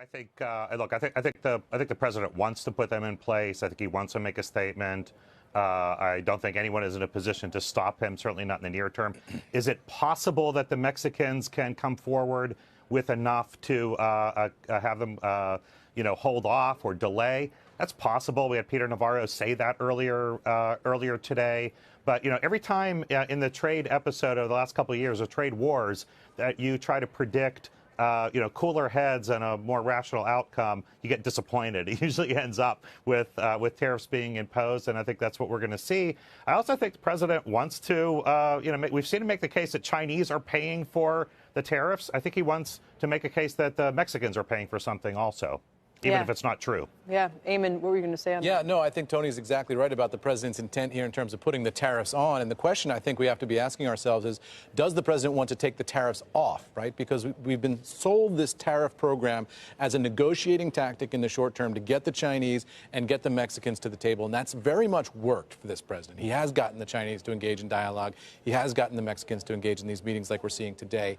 I think look, I think the president wants to put them in place. I think he wants to make a statement. I don't think anyone is in a position to stop him, certainly not in the near term. Is it possible that the Mexicans can come forward with enough to have them, hold off or delay? That's possible. We had Peter Navarro say that earlier today. But, every time in the trade episode of the last couple of years of trade wars that you try to predict cooler heads and a more rational outcome, you get disappointed. It usually ends up with tariffs being imposed, and I think that's what we're going to see. I also think the president wants to, we've seen him make the case that Chinese are paying for the tariffs. I think he wants to make a case that the Mexicans are paying for something also, even if it's not true. Yeah. Eamon, what were you going to say on that? Yeah, no, I think Tony's exactly right about the president's intent here in terms of putting the tariffs on. And the question I think we have to be asking ourselves is, does the president want to take the tariffs off, right? Because we've been sold this tariff program as a negotiating tactic in the short term to get the Chinese and get the Mexicans to the table. And that's very much worked for this president. He has gotten the Chinese to engage in dialogue. He has gotten the Mexicans to engage in these meetings like we're seeing today.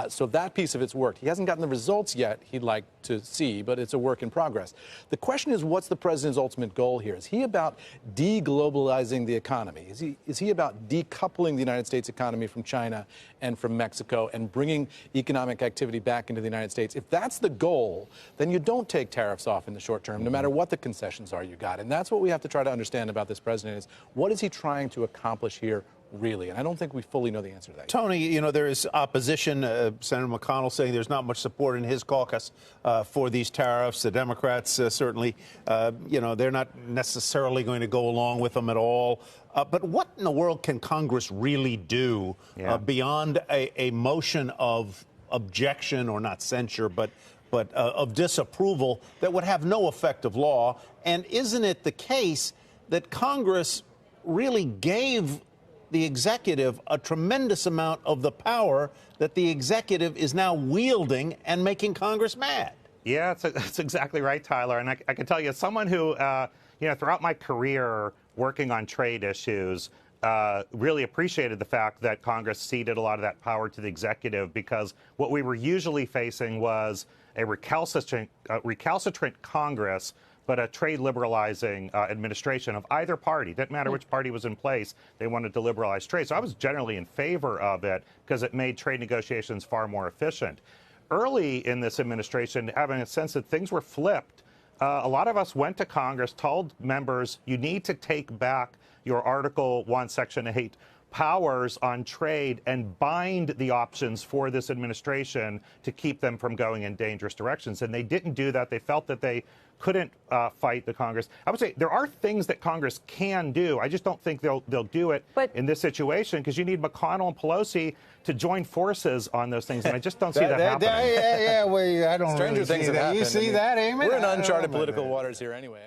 So that piece of it's worked. He hasn't gotten the results yet he'd like to see, but it's a work in progress. The question is, what's the president's ultimate goal here? Is he about deglobalizing the economy? Is he about decoupling the United States economy from China and from Mexico and bringing economic activity back into the United States? If that's the goal, then you don't take tariffs off in the short term, no matter what the concessions are you got. And that's what we have to try to understand about this president is, what is he trying to accomplish here really? And I don't think we fully know the answer to that. Tony, there is opposition. Senator McConnell saying there's not much support in his caucus for these tariffs. The Democrats certainly, they're not necessarily going to go along with them at all. But what in the world can Congress really do beyond a motion of objection, or not censure, but of disapproval that would have no effect of law? And isn't it the case that Congress really gave the executive a tremendous amount of the power that the executive is now wielding and making Congress mad? Yeah, that's exactly right, Tyler. And I can tell you, as someone who, throughout my career working on trade issues, really appreciated the fact that Congress ceded a lot of that power to the executive, because what we were usually facing was a recalcitrant Congress, but a trade liberalizing administration of either party. Didn't matter which party was in place, they wanted to liberalize trade. So I was generally in favor of it because it made trade negotiations far more efficient. Early in this administration, having a sense that things were flipped, a lot of us went to Congress, told members, you need to take back your Article 1, Section 8 powers on trade and bind the options for this administration to keep them from going in dangerous directions. And they didn't do that. They felt that they couldn't fight the Congress. I would say there are things that Congress can do. I just don't think they'll do it in this situation, because you need McConnell and Pelosi to join forces on those things, and I just don't see that happening. Yeah, well, I don't Stranger really things see have that. happened. You see that, Eamon? We're in uncharted political waters here anyway.